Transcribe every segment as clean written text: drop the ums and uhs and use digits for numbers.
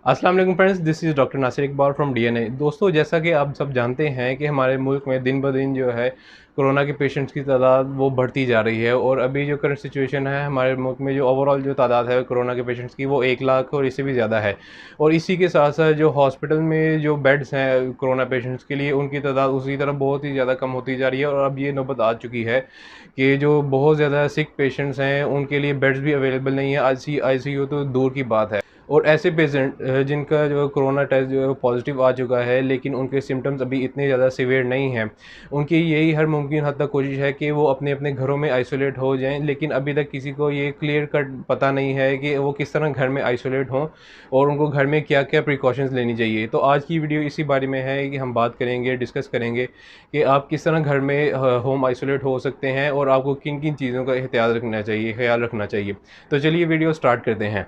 अस्सलाम वालेकुम friends, this is doctor Nasir Iqbal from DNA. दोस्तों, जैसा कि आप सब जानते हैं कि हमारे मुल्क में दिन ब दिन जो है कोरोना के पेशेंट्स की तादाद वो बढ़ती जा रही है। और अभी जो करंट सिचुएशन है हमारे मुल्क में, जो ओवरऑल जो तादाद है कोरोना के पेशेंट्स की, वो 1 लाख और इससे भी ज़्यादा है। और इसी के साथ साथ जो हॉस्पिटल में जो बेड्स हैं कोरोना पेशेंट्स के लिए, उनकी तादाद उसी तरह बहुत ही ज़्यादा कम होती जा रही है। और अब ये नौबत आ चुकी है कि जो बहुत ज़्यादा सिक पेशेंट्स हैं उनके लिए बेड्स भी अवेलेबल नहीं है। आईसीयू तो दूर की बात है। और ऐसे पेशेंट जिनका जो कोरोना टेस्ट जो है वो पॉजिटिव आ चुका है, लेकिन उनके सिम्टम्स अभी इतने ज़्यादा सीवियर नहीं हैं। उनकी यही हर मुमकिन हद तक कोशिश है कि वो अपने अपने घरों में आइसोलेट हो जाएं, लेकिन अभी तक किसी को ये क्लियर कट पता नहीं है कि वो किस तरह घर में आइसोलेट हों और उनको घर में क्या क्या प्रिकॉशंस लेनी चाहिए। तो आज की वीडियो इसी बारे में है कि हम बात करेंगे, डिस्कस करेंगे कि आप किस तरह घर में होम आइसोलेट हो सकते हैं और आपको किन किन चीज़ों का एहतियात रखना चाहिए, ख्याल रखना चाहिए। तो चलिए वीडियो स्टार्ट करते हैं।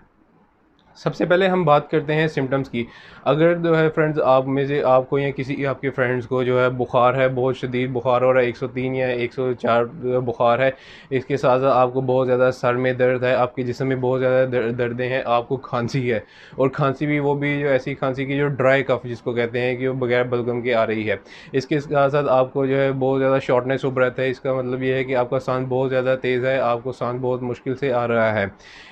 सबसे पहले हम बात करते हैं सिम्टम्स की। अगर जो है फ्रेंड्स, आप में से आपको या किसी आपके फ्रेंड्स को जो है बुखार है, बहुत शदीद बुखार हो रहा है, 103 या 104 बुखार है, इसके साथ साथ आपको बहुत ज़्यादा सर में दर्द है, आपके जिस्म में बहुत ज़्यादा दर्दें हैं, आपको खांसी है। और खांसी भी वो भी जो ऐसी खांसी की जो ड्राई कफ जिसको कहते हैं, कि वो बगैर बलगम के आ रही है। इसके साथ साथ आपको जो है बहुत ज़्यादा शॉर्टनेस ऑफ ब्रेथ है। इसका मतलब ये है कि आपका सांस बहुत ज़्यादा तेज़ है, आपको सांस बहुत मुश्किल से आ रहा है।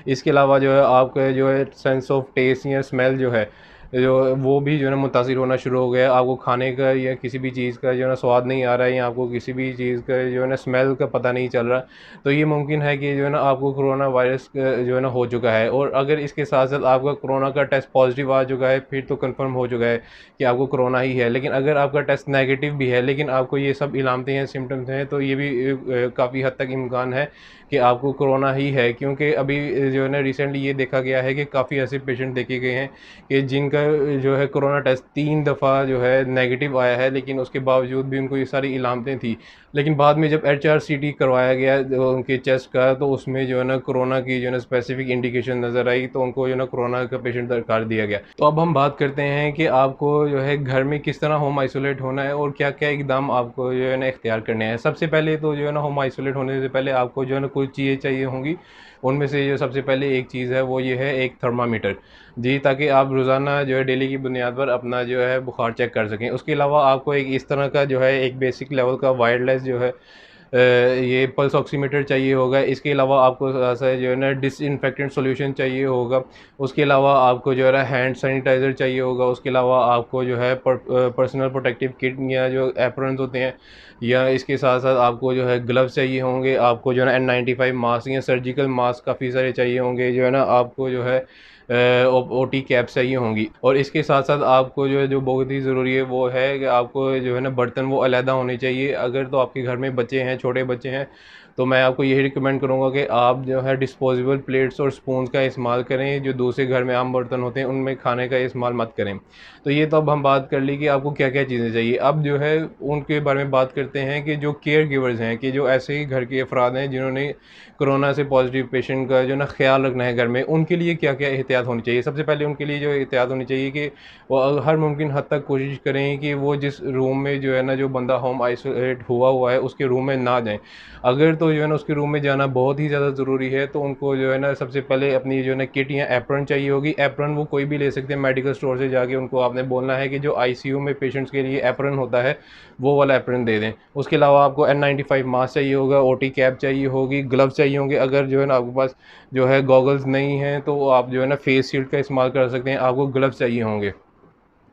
इसके अलावा जो है आपका जो है सेंस ऑफ टेस्ट या स्मेल जो है, जो वो भी जो है ना मुतासिर होना शुरू हो गया है। आपको खाने का या किसी भी चीज़ का जो है ना स्वाद नहीं आ रहा है, या आपको किसी भी चीज़ का जो है ना स्मेल का पता नहीं चल रहा। तो ये मुमकिन है कि जो है ना आपको कोरोना वायरस जो है ना हो चुका है। और अगर इसके साथ साथ आपका कोरोना का टेस्ट पॉजिटिव आ चुका है, फिर तो कंफर्म हो चुका है कि आपको कोरोना ही है। लेकिन अगर आपका टेस्ट नेगेटिव भी है, लेकिन आपको ये सब इलामतें हैं, सिम्टम्स हैं, तो ये भी काफ़ी हद तक इम्कान है कि आपको कोरोना ही है। क्योंकि अभी जो है ना रिसेंटली ये देखा गया है कि काफ़ी ऐसे पेशेंट देखे गए हैं कि जिनका जो है कोरोना टेस्ट 3 दफ़ा जो है नेगेटिव आया है, लेकिन उसके बावजूद भी उनको ये सारी इलामतें थी। लेकिन बाद में जब एचआरसीटी करवाया गया जो उनके चेस्ट का, तो उसमें जो है ना कोरोना की जो है ना स्पेसिफिक इंडिकेशन नज़र आई, तो उनको जो है ना कोरोना का पेशेंट कर दिया गया। तो अब हम बात करते हैं कि आपको जो है घर में किस तरह होम आइसोलेट होना है और क्या क्या इकदाम आपको जो है ना इख्तियार करने हैं। सबसे पहले तो जो है ना होम आइसोलेट होने से पहले आपको जो है ना कुछ चीज़ें चाहिए होंगी। उनमें से जो सबसे पहले एक चीज़ है वो ये है एक थर्मामीटर। जी, ताकि आप रोज़ाना जो है डेली की बुनियाद पर अपना जो है बुखार चेक कर सकें। उसके अलावा आपको एक इस तरह का जो है एक बेसिक लेवल का वायरलेस जो है ये पल्स ऑक्सीमीटर चाहिए होगा। इसके अलावा आपको सा जो है ना डिसइंफेक्टेंट सॉल्यूशन चाहिए होगा। उसके अलावा आपको जो है ना हैंड सैनिटाइज़र चाहिए होगा। उसके अलावा आपको जो है पर्सनल प्रोटेक्टिव किट या जो एप्रॉन्स होते हैं, या इसके साथ साथ आपको जो है ग्लव्स चाहिए होंगे। आपको जो है ना N95 मास्क या सर्जिकल मास्क काफ़ी सारे चाहिए होंगे। जो है ना आपको जो है ओटी कैप चाहिए होंगी। और इसके साथ साथ आपको जो है जो बहुत ही ज़रूरी है वो है कि आपको जो है ना बर्तन वो अलहदा होने चाहिए। अगर तो आपके घर में बच्चे हैं, छोटे बच्चे हैं, तो मैं आपको यही रिकमेंड करूँगा कि आप जो है डिस्पोजेबल प्लेट्स और स्पून्स का इस्तेमाल करें। जो दूसरे घर में आम बर्तन होते हैं उनमें खाने का इस्तेमाल मत करें। तो ये तो अब हम बात कर ली कि आपको क्या क्या चीज़ें चाहिए। अब जो है उनके बारे में बात करते हैं कि जो केयर गिवर्स हैं, कि जो ऐसे ही घर के अफराद हैं जिन्होंने कोरोना से पॉजिटिव पेशेंट का जो ना ख्याल रखना है घर में, उनके लिए क्या क्या एहतियात होनी चाहिए। सबसे पहले उनके लिए जो एहतियात होनी चाहिए कि वो हर मुमकिन हद तक कोशिश करें कि वो जिस रूम में जो है ना जो बंदा होम आइसोलेट हुआ है उसके रूम में ना जाएं। अगर तो जो है ना उसके रूम में जाना बहुत ही ज़्यादा ज़रूरी है, तो उनको जो है ना सबसे पहले अपनी जो है ना किट या एप्रॉन चाहिए होगी। एप्रॉन वो कोई भी ले सकते हैं, मेडिकल स्टोर से जाके उनको आपने बोलना है कि जो आईसीयू में पेशेंट्स के लिए एप्रॉन होता है वो वाला एप्रॉन दे दें। उसके अलावा आपको N95 मास्क चाहिए होगा, ओटी कैप चाहिए होगी, ग्लव्स चाहिए होंगे। अगर जो है ना आपके पास जो है गॉगल्स नहीं हैं, तो आप जो है ना फेस शील्ड का इस्तेमाल कर सकते हैं। आपको ग्लव्स चाहिए होंगे।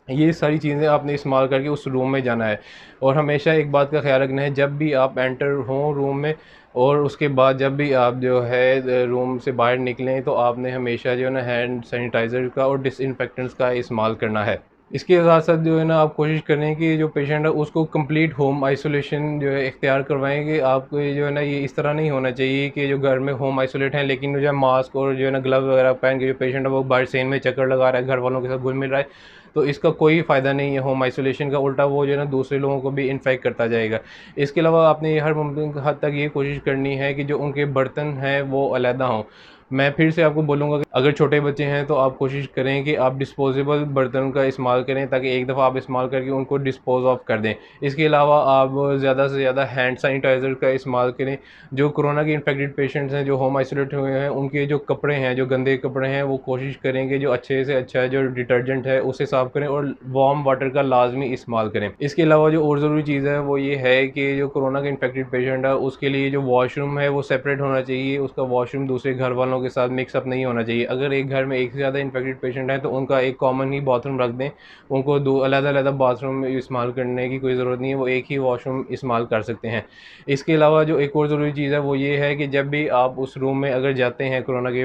ये सारी चीज़ें आपने इस्तेमाल करके उस रूम में जाना है। और हमेशा एक बात का ख्याल रखना है, जब भी आप एंटर हों रूम में, और उसके बाद जब भी आप जो है रूम से बाहर निकलें, तो आपने हमेशा जो है ना हैंड सैनिटाइज़र का और डिसइंफेक्टेंट्स का इस्तेमाल करना है। इसके साथ साथ जो है ना आप कोशिश करें कि जो पेशेंट है उसको कंप्लीट होम आइसोलेशन जो है इख्तियार करवाएं। कि आपको ये जो है ना ये इस तरह नहीं होना चाहिए कि जो घर में होम आइसोलेट हैं, लेकिन जो है मास्क और जो है ना ग्लव वगैरह पहन के जो पेशेंट है वो बाहर सेन में चक्कर लगा रहा है, घर वालों के साथ घुल मिल रहा है। तो इसका कोई फ़ायदा नहीं है होम आइसोलेशन का, उल्टा वो जो है ना दूसरे लोगों को भी इन्फेक्ट करता जाएगा। इसके अलावा आपने हर मुमकिन हद तक ये कोशिश करनी है कि जो उनके बर्तन हैं वो अलहदा हों। मैं फिर से आपको बोलूँगा कि अगर छोटे बच्चे हैं तो आप कोशिश करें कि आप डिस्पोजेबल बर्तन का इस्तेमाल करें, ताकि एक दफ़ा आप इस्तेमाल करके उनको डिस्पोज़ ऑफ कर दें। इसके अलावा आप ज़्यादा से ज़्यादा हैंड सैनिटाइज़र का इस्तेमाल करें। जो कोरोना के इन्फेक्टेड पेशेंट्स हैं, जो होम आइसोलेट हुए हैं, उनके जो कपड़े हैं, जो गंदे कपड़े हैं, वो कोशिश करें कि जो अच्छे से अच्छा जो डिटर्जेंट है उसे साफ़ करें और वार्म वाटर का लाज़मी इस्तेमाल करें। इसके अलावा जो और ज़रूरी चीज़ है वो ये है कि जो कोरोना का इन्फेक्टेड पेशेंट है उसके लिए जो वॉशरूम है वो सेपरेट होना चाहिए। उसका वॉशरूम दूसरे घर वालों के साथ मिक्सअप नहीं होना चाहिए। अगर एक घर में एक से ज़्यादा इन्फेक्टेड पेशेंट है तो उनका एक कॉमन ही बाथरूम रख दें। उनको दो अलग-अलग बाथरूम में इस्तेमाल करने की कोई ज़रूरत नहीं है, वो एक ही वॉशरूम इस्तेमाल कर सकते हैं। इसके अलावा जो एक और ज़रूरी चीज़ है वो ये है कि जब भी आप उस रूम में अगर जाते हैं कोरोना के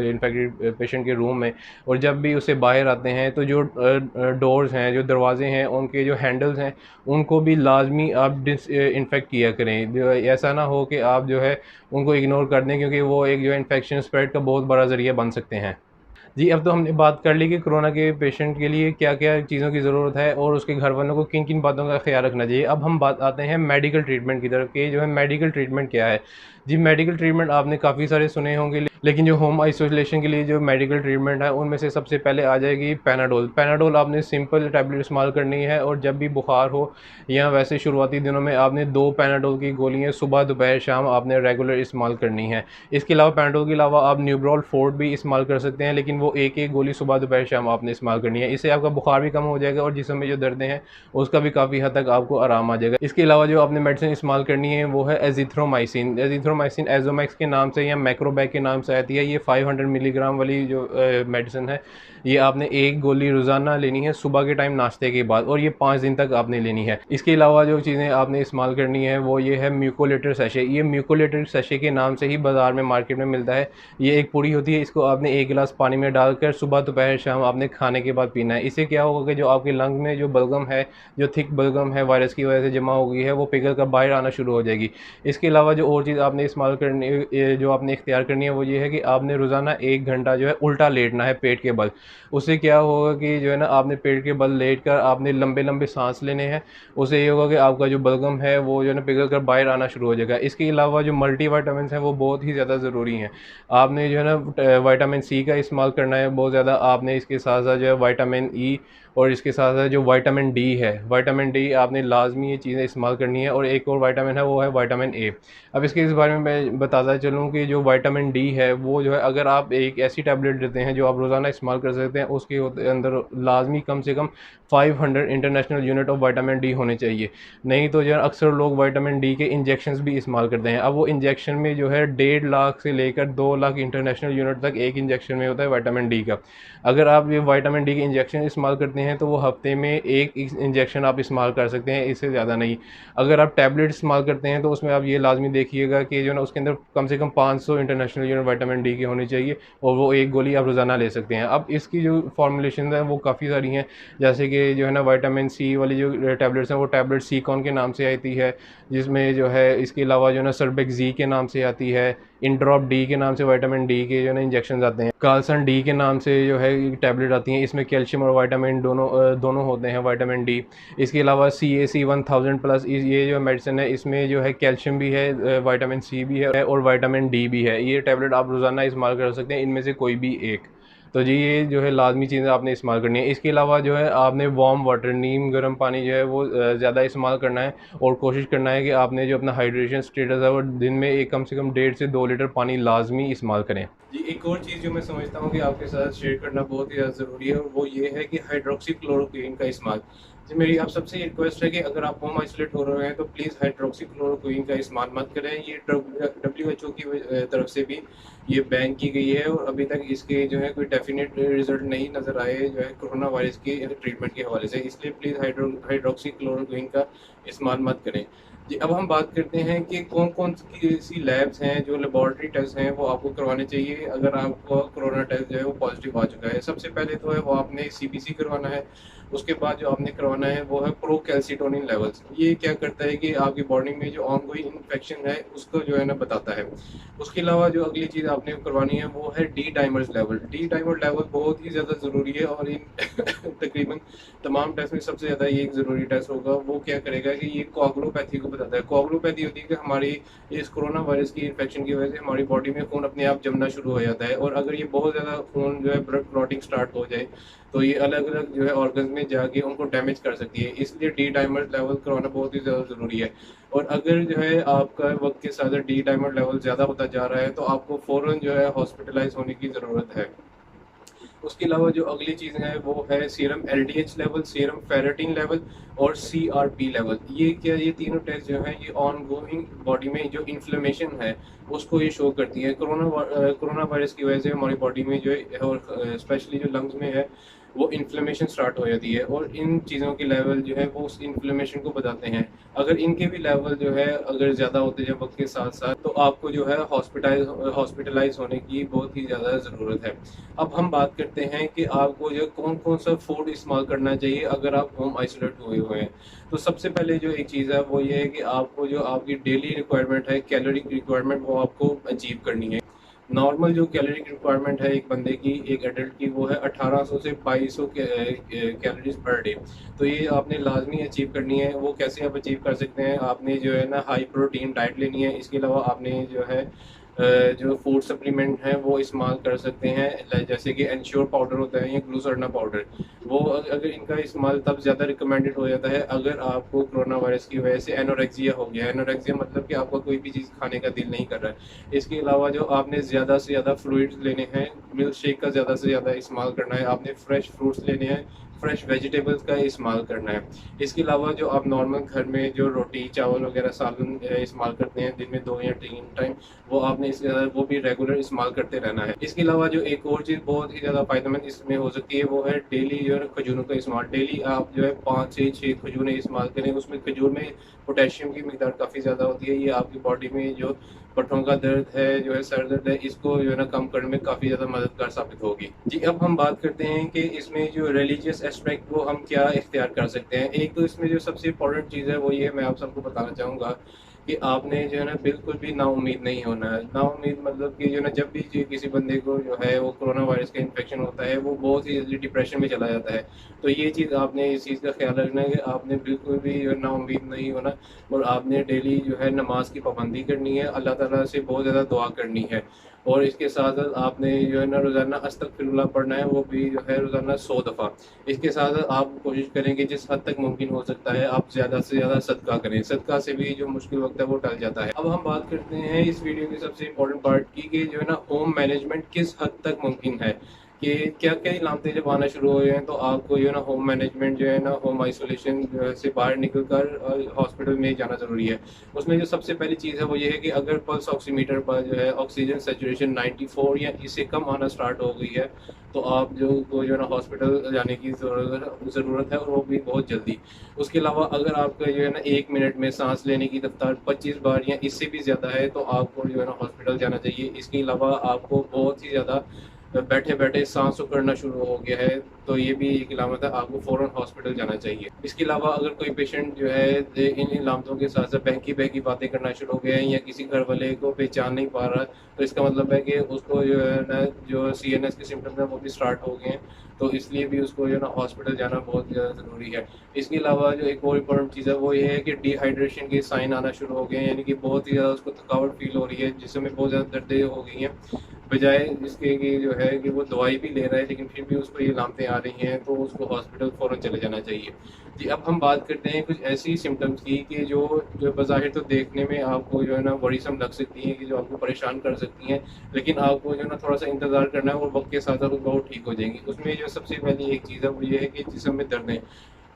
इन्फेक्टेड पेशेंट के रूम में, और जब भी उससे बाहर आते हैं तो जो डोर्स हैं, जो दरवाज़े हैं, उनके जो हैंडल्स हैं, उनको भी लाज़मी आप इन्फेक्ट किया करें। जो ऐसा ना हो कि आप जो है उनको इग्नोर कर दें, क्योंकि वो एक जो है इन्फेक्शन स्प्रेड का बहुत बड़ा ज़रिया बन सकते हैं। जी, अब तो हमने बात कर ली कि कोरोना के पेशेंट के लिए क्या-क्या चीज़ों की ज़रूरत है और उसके घरवालों को किन-किन बातों का ख़्याल रखना चाहिए। अब हम बात आते हैं मेडिकल ट्रीटमेंट की तरफ कि जो है मेडिकल ट्रीटमेंट क्या है? जी, मेडिकल ट्रीटमेंट आपने काफ़ी सारे सुने होंगे, लेकिन जो होम आइसोलेशन के लिए जो मेडिकल ट्रीटमेंट है उनमें से सबसे पहले आ जाएगी पैनाडोल। पैनाडोल आपने सिंपल टैबलेट इस्तेमाल करनी है, और जब भी बुखार हो या वैसे शुरुआती दिनों में आपने 2 पैनाडोल की गोलियाँ सुबह, दोपहर, शाम आपने रेगुलर इस्तेमाल करनी है। इसके अलावा पैनाडोल के अलावा आप न्यूब्रोल फोर्ट भी इस्तेमाल कर सकते हैं, लेकिन वो एक-एक गोली सुबह, दोपहर, शाम आपने इस्तेमाल करनी है। इससे आपका बुखार भी कम हो जाएगा और जिस्म में जो दर्दें हैं उसका भी काफ़ी हद तक आपको आराम आ जाएगा। इसके अलावा जो आपने मेडिसिन इस्तेमाल करनी है वो है एज़िथ्रोमाइसिन। एज़िथ्रोमाइसिन एज़ोमैक्स के नाम से या मैक्रोबैक के नाम से आती है। ये 500 मिलीग्राम वाली जो मेडिसिन है, ये आपने एक गोली रोज़ाना लेनी है सुबह के टाइम नाश्ते के बाद, और ये 5 दिन तक आपने लेनी है। इसके अलावा जो चीज़ें आपने इस्तेमाल करनी है वो ये है म्यूकोलेटर सैशे। ये म्यूकोलेटर सैशे के नाम से ही बाज़ार में मार्केट में मिलता है। ये एक पुड़ी होती है, इसको आपने 1 गिलास पानी में डालकर सुबह, दोपहर, शाम आपने खाने के बाद पीना है। इससे क्या होगा कि जो आपके लंग में जो बलगम है, जो थिक बलगम है, वायरस की वजह से जमा हो गई है, वो पिघल कर बाहर आना शुरू हो जाएगी। इसके अलावा जो और चीज़ आपने इस्तेमाल करनी जो आपने इख्तियार करनी है वो ये है कि आपने रोज़ाना 1 घंटा जो है उल्टा लेटना है पेट के बल। उससे क्या होगा कि जो है ना, आपने पेट के बल लेटकर आपने लंबे-लंबे साँस लेने हैं। उससे ये होगा कि आपका जो बलगम है वो जो है ना पिघल कर बाहर आना शुरू हो जाएगा। इसके अलावा जो मल्टीविटामिन्स हैं वो बहुत ही ज़्यादा ज़रूरी हैं। आपने जो है ना विटामिन सी का इस्तेमाल करना है बहुत ज़्यादा। आपने इसके साथ-साथ जो है विटामिन ई, और इसके साथ-साथ जो विटामिन डी है, विटामिन डी आपने लाज़मी ये चीज़ें इस्तेमाल करनी है, और एक और विटामिन है वो है विटामिन ए। अब इसके इस बारे में मैं बताता चलूँ कि जो विटामिन डी है वो जो है, अगर आप एक ऐसी टैबलेट लेते हैं जो आप रोज़ाना इस्तेमाल कर सकते हैं, उसके अंदर लाज़मी कम से कम 500 international unit of vitamin D होने चाहिए। नहीं तो जो है अक्सर लोग विटामिन डी के इंजेक्शंस भी इस्तेमाल करते हैं। अब वो इंजेक्शन में जो है 1.5 लाख से लेकर 2 लाख इंटरनेशनल यूनिट तक एक इंजेक्शन में होता है विटामिन डी का। अगर आप ये विटामिन डी के इंजेक्शन इस्तेमाल करते हैं तो वो हफ़्ते में 1 इंजेक्शन आप इस्तेमाल कर सकते हैं, इससे ज़्यादा नहीं। अगर आप टैबलेट इस्तेमाल करते हैं तो उसमें आप ये लाज़मी देखिएगा कि जो है ना उसके अंदर कम से कम 500 इंटरनेशनल यूनिट विटामिन डी की होनी चाहिए, और वो एक गोली आप रोज़ाना ले सकते हैं। अब इसकी जो फ़ॉर्मुलेशंस हैं वो काफ़ी सारी हैं, जैसे कि जो है ना विटामिन सी वाली जो टैबलेट्स हैं वो टैबलेट सीकॉन के नाम से आती है, जिसमें जो है इसके अलावा जो है ना सर्बेक्सी के नाम से आती है, इंड्रॉप डी के नाम से विटामिन डी के जो है ना इंजेक्शंस आते हैं, कार्सन डी के नाम से जो है टैबलेट आती हैं, इसमें कैल्शियम और विटामिन दोनों होते हैं विटामिन डी। इसके अलावा CAC 1000 प्लस ये जो मेडिसिन है इसमें जो है कैल्शियम भी है, विटामिन सी भी है और विटामिन डी भी है। ये टैबलेट आप रोज़ाना इस्तेमाल कर सकते हैं, इनमें से कोई भी एक। तो जी, ये जो है लाज़मी चीज़ें आपने इस्तेमाल करनी है। इसके अलावा जो है आपने वार्म वाटर, नीम गर्म पानी जो है वो ज़्यादा इस्तेमाल करना है, और कोशिश करना है कि आपने जो अपना हाइड्रेशन स्टेटस है वो दिन में एक कम से कम 1.5 से 2 लीटर पानी लाज़मी इस्तेमाल करें। जी, एक और चीज़ जो मैं समझता हूँ कि आपके साथ शेयर करना बहुत ही ज़्यादा ज़रूरी है, और वो ये है कि हाइड्रोक्सी क्लोरोक्वीन का इस्तेमाल। जी, मेरी आप सबसे रिक्वेस्ट है कि अगर आप होम आइसोलेट हो रहे हैं तो प्लीज़ हाइड्रोक्सी क्लोरोक्वीन का इस्तेमाल मत करें। ये WHO की तरफ से भी ये बैन की गई है, और अभी तक इसके जो है कोई डेफिनेट रिजल्ट नहीं नज़र आए जो है कोरोना वायरस के ट्रीटमेंट के हवाले से। इसलिए प्लीज़ हाइड्रोक्सी क्लोरोक्वीन का इस्तेमाल मत करें। जी, अब हम बात करते हैं कि कौन-कौन सी ऐसी लैब्स हैं, जो लेबॉरेटरी टेस्ट हैं, वो आपको करवाने चाहिए अगर आपको कोरोना टेस्ट जो है वो पॉजिटिव आ चुका है। सबसे पहले तो है वो आपने CBC करवाना है। उसके बाद जो आपने करवाना है वो है प्रोकैल्सिटोनिन लेवल्स। ये क्या करता है कि आपकी बॉडी में जो ऑनगोइंग इन्फेक्शन है उसको जो है ना बताता है। उसके अलावा जो अगली चीज़ आपने करवानी है वो है D dimers level. D dimer level बहुत ही ज़्यादा ज़रूरी है, और इन तकरीबन तमाम टेस्ट में सबसे ज़्यादा ये एक ज़रूरी टेस्ट होगा। वो क्या करेगा कि ये कोआगुलोपैथी को बताता है। कोआगुलोपैथी होती है कि हमारी इस कोरोना वायरस की इन्फेक्शन की वजह से हमारी बॉडी में खून अपने आप जमना शुरू हो जाता है, और अगर ये बहुत ज़्यादा खून जो है ब्लड क्लॉटिंग स्टार्ट हो जाए तो ये अलग-अलग जो है ऑर्गन्स में जाके उनको डैमेज कर सकती है। इसलिए डी डाइमर लेवल करवाना बहुत ही ज़्यादा ज़रूरी है। और अगर जो है आपका वक़्त के साथ डी डाइमर लेवल ज़्यादा होता जा रहा है तो आपको फ़ौरन जो है हॉस्पिटलाइज़ होने की ज़रूरत है। उसके अलावा जो अगली चीज़ है वो है serum LDH level, serum ferritin level और सीआरपी लेवल। ये क्या, ये तीनों टेस्ट जो हैं ये ऑनगोइंग बॉडी में जो इन्फ्लेमेशन है उसको ये शो करती है। कोरोना वायरस की वजह से हमारी बॉडी में जो है और स्पेशली जो लंग्स में है वो इन्फ्लेमेशन स्टार्ट हो जाती है, और इन चीज़ों के लेवल जो है वो उस इन्फ्लेमेशन को बताते हैं। अगर इनके भी लेवल जो है अगर ज़्यादा होते जाए वक्त के साथ साथ तो आपको जो है हॉस्पिटलाइज होने की बहुत ही ज़्यादा ज़रूरत है। अब हम बात करते हैं कि आपको जो कौन कौन सा फूड इस्तेमाल करना चाहिए अगर आप होम आइसोलेट हुए हैं। तो सबसे पहले जो एक चीज़ है वो ये है कि आपको जो आपकी डेली रिक्वायरमेंट है, कैलोरी रिक्वायरमेंट, वो आपको अचीव करनी है। नॉर्मल जो कैलोरी की रिक्वायरमेंट है एक बंदे की, एक एडल्ट की, वो है 1800 से 2200 कैलोरीज पर डे। तो ये आपने लाजमी अचीव करनी है। वो कैसे आप अचीव कर सकते हैं, आपने जो है ना हाई प्रोटीन डाइट लेनी है। इसके अलावा आपने जो है जो फूड सप्लीमेंट हैं वो इस्तेमाल कर सकते हैं, जैसे कि एनश्योर पाउडर होता है या ग्लूसर्ना पाउडर। वो अगर इनका इस्तेमाल तब ज़्यादा रिकमेंडेड हो जाता है अगर आपको कोरोना वायरस की वजह से एनोरेक्सिया हो गया। एनोरेक्सिया मतलब कि आपको कोई भी चीज़ खाने का दिल नहीं कर रहा है। इसके अलावा जो आपने ज़्यादा से ज़्यादा फ्लूइड्स लेने हैं, मिल्क शेक का ज़्यादा से ज़्यादा इस्तेमाल करना है, आपने फ्रेश फ्रूट्स लेने हैं, फ्रेश वेजिटेबल्स का इस्तेमाल करना है। इसके अलावा जो आप नॉर्मल घर में जो रोटी चावल वगैरह सालन इस्तेमाल करते हैं दिन में 2 या 3 टाइम, वो आपने वो भी रेगुलर इस्तेमाल करते रहना है। इसके अलावा जो एक और चीज़ बहुत ही ज़्यादा फ़ायदेमंद इसमें हो सकती है वो है डेली जो है खजूरों का इस्तेमाल। डेली आप जो है 5 से 6 खजूरें इस्तेमाल करें। उसमें खजूर में पोटेशियम की मिकदार काफ़ी ज़्यादा होती है। ये आपकी बॉडी में जो पट्टों का दर्द है, जो है सर दर्द है, इसको जो है ना कम करने में काफ़ी ज़्यादा मददगार साबित होगी। जी, अब हम बात करते हैं कि इसमें जो रिलीजियस एस्पेक्ट वो हम क्या इख्तियार कर सकते हैं। एक तो इसमें जो सबसे इम्पोर्टेंट चीज़ है वो ये है, मैं आप सबको बताना चाहूँगा कि आपने जो है ना बिल्कुल भी नाउम्मीद नहीं होना है। नाउम्मीद मतलब कि जो है ना जब भी जी किसी बंदे को जो है वो कोरोना वायरस का इन्फेक्शन होता है वो बहुत ही जल्दी डिप्रेशन में चला जाता है। तो ये चीज़ आपने इस चीज़ का ख्याल रखना है कि आपने बिल्कुल भी जो है नाउम्मीद नहीं होना, और आपने डेली जो है नमाज की पाबंदी करनी है, अल्लाह ताला से बहुत ज़्यादा दुआ करनी है। और इसके साथ साथ आपने जो है ना रोज़ाना अस्तगफिरुल्लाह पढ़ना है, वो भी जो है रोज़ाना 100 दफ़ा। इसके साथ साथ आप कोशिश करें कि जिस हद तक मुमकिन हो सकता है आप ज़्यादा से ज़्यादा सदका करें। सदका से भी जो मुश्किल वक्त है वो टल जाता है। अब हम बात करते हैं इस वीडियो की सबसे इम्पोर्टेंट पार्ट की, कि जो है ना होम मैनेजमेंट किस हद तक मुमकिन है, कि क्या क्या इलामतें जब आना शुरू हो गए हैं तो आपको जो है ना होम मैनेजमेंट जो है ना होम आइसोलेशन से बाहर निकल कर हॉस्पिटल में जाना ज़रूरी है। उसमें जो सबसे पहली चीज़ है वो ये है कि अगर पल्स ऑक्सीमीटर पर जो है ऑक्सीजन सैचुरेशन 94 या इससे कम आना स्टार्ट हो गई है तो आप जो है ना हॉस्पिटल जाने की ज़रूरत है, और वो भी बहुत जल्दी। उसके अलावा अगर आपका जो है ना 1 मिनट में सांस लेने की रफ्तार 25 बार या इससे भी ज़्यादा है तो आपको जो है ना हॉस्पिटल जाना चाहिए। इसके अलावा आपको बहुत ही ज़्यादा बैठे-बैठे साँस उखड़ना शुरू हो गया है, तो ये भी एक अलामत है, आपको फ़ौरन हॉस्पिटल जाना चाहिए। इसके अलावा अगर कोई पेशेंट जो है इन अलामतों के साथ-साथ बहकी-बहकी बातें करना शुरू हो गया है या किसी घरवाले को पहचान नहीं पा रहा है, तो इसका मतलब है कि उसको जो है ना जो सीएनएस के सिम्पटम्स हैं वो भी स्टार्ट हो गए हैं, तो इसलिए भी उसको जो है ना हॉस्पिटल जाना बहुत ज़्यादा ज़रूरी है। इसके अलावा जो एक और इम्पोर्टेंट चीज़ है वो ये है कि डिहाइड्रेशन के साइन आना शुरू हो गए हैं, यानी कि बहुत ही ज़्यादा उसको थकावट फ़ील हो रही है, जिसमें बहुत ज़्यादा दर्दें हो गई हैं। बजाय इसके कि जो है कि वो दवाई भी ले रहा है लेकिन फिर भी उसको ये अलामतें आ रही हैं, तो उसको हॉस्पिटल फ़ौरन चले जाना चाहिए। जी, अब हम बात करते हैं कुछ ऐसी सिम्पटम्स की कि जो बज़ाहिर तो देखने में आपको जो है ना वरीसम लग सकती हैं, कि जो आपको परेशान कर सकती हैं, लेकिन आपको जो है ना थोड़ा-सा इंतज़ार करना है और वक़्त के साथ-साथ वो ठीक हो जाएँगी। उसमें जो सबसे पहली एक चीज़ है वो ये है कि जिस्म में दर्दें।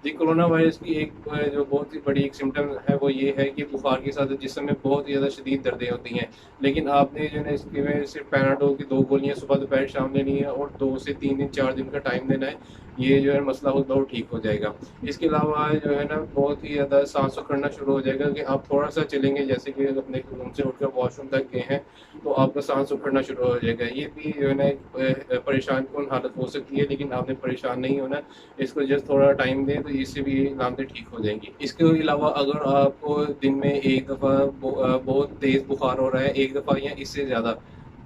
जी, कोरोना वायरस की एक जो बहुत ही बड़ी एक सिम्पटम है वो ये है कि बुखार के साथ जिस्म में बहुत ही ज़्यादा शदीद दर्दें होती हैं। लेकिन आपने जो है ना इसके में सिर्फ पैराडोल की 2 गोलियाँ सुबह दोपहर शाम लेनी है और 2 से 3 दिन 4 दिन का टाइम देना है। ये जो है मसला होगा वो ठीक हो जाएगा। इसके अलावा जो है ना बहुत ही ज़्यादा साँस उखड़ना शुरू हो जाएगा, कि आप थोड़ा-सा चलेंगे, जैसे कि अपने रूम से उठकर वॉशरूम तक गए हैं, तो आपका साँस उखड़ना शुरू हो जाएगा। ये भी जो है ना एक परेशानकुन हालत हो सकती है, लेकिन आपने परेशान नहीं होना। इसको जस्ट थोड़ा टाइम दें तो इससे भी अलामतें ठीक हो जाएँगी। इसके अलावा अगर आपको दिन में 1 दफ़ा बहुत तेज़ बुखार हो रहा है, 1 दफ़ा या इससे ज़्यादा,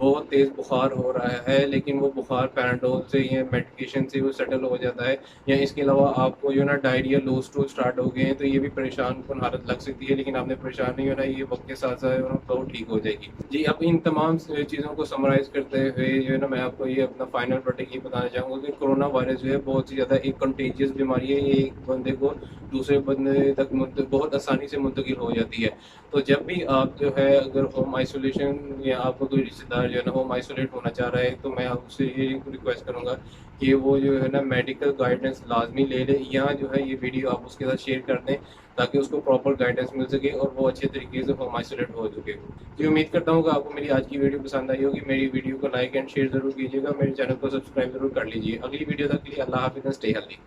बहुत तेज़ बुखार हो रहा है, लेकिन वो बुखार पैराडोल से या मेडिकेशन से वो सेटल हो जाता है, या इसके अलावा आपको जो है ना डायरिया, लो स्टूल स्टार्ट हो गए हैं, तो ये भी परेशान-कुन हालत लग सकती है, लेकिन आपने परेशान नहीं होना, ये वक़्त के साथ-साथ तो ठीक हो जाएगी। जी, अब इन तमाम चीज़ों को समराइज़ करते हुए जो है ना, मैं आपको ये अपना फाइनल वर्डिक्ट ये बताना चाहूँगा कि कोरोना वायरस जो है बहुत ही ज़्यादा एक कंटेजियस बीमारी है, ये एक बंदे को दूसरे बंदे तक बहुत आसानी से मुंतकिल हो जाती है। तो जब भी आप जो है अगर होम आइसोलेशन या आपका कोई रिश्तेदार जो है ना होम आइसोलेट होना चाह रहा है, तो मैं आपसे ये रिक्वेस्ट करूँगा कि वो जो है ना मेडिकल गाइडेंस लाज़मी ले ले, या जो है ये वीडियो आप उसके साथ शेयर कर दें, ताकि उसको प्रॉपर गाइडेंस मिल सके और वो अच्छे तरीके से होम आइसोलेट हो सके। जी, उम्मीद करता हूँ कि आपको मेरी आज की वीडियो पसंद आई होगी। मेरी वीडियो को लाइक एंड शेयर ज़रूर कीजिएगा। मेरे चैनल को सब्सक्राइब ज़रूर कर लीजिए। अगली वीडियो तक के लिए अल्लाह हाफ़िज़ एंड स्टे हेल्दी।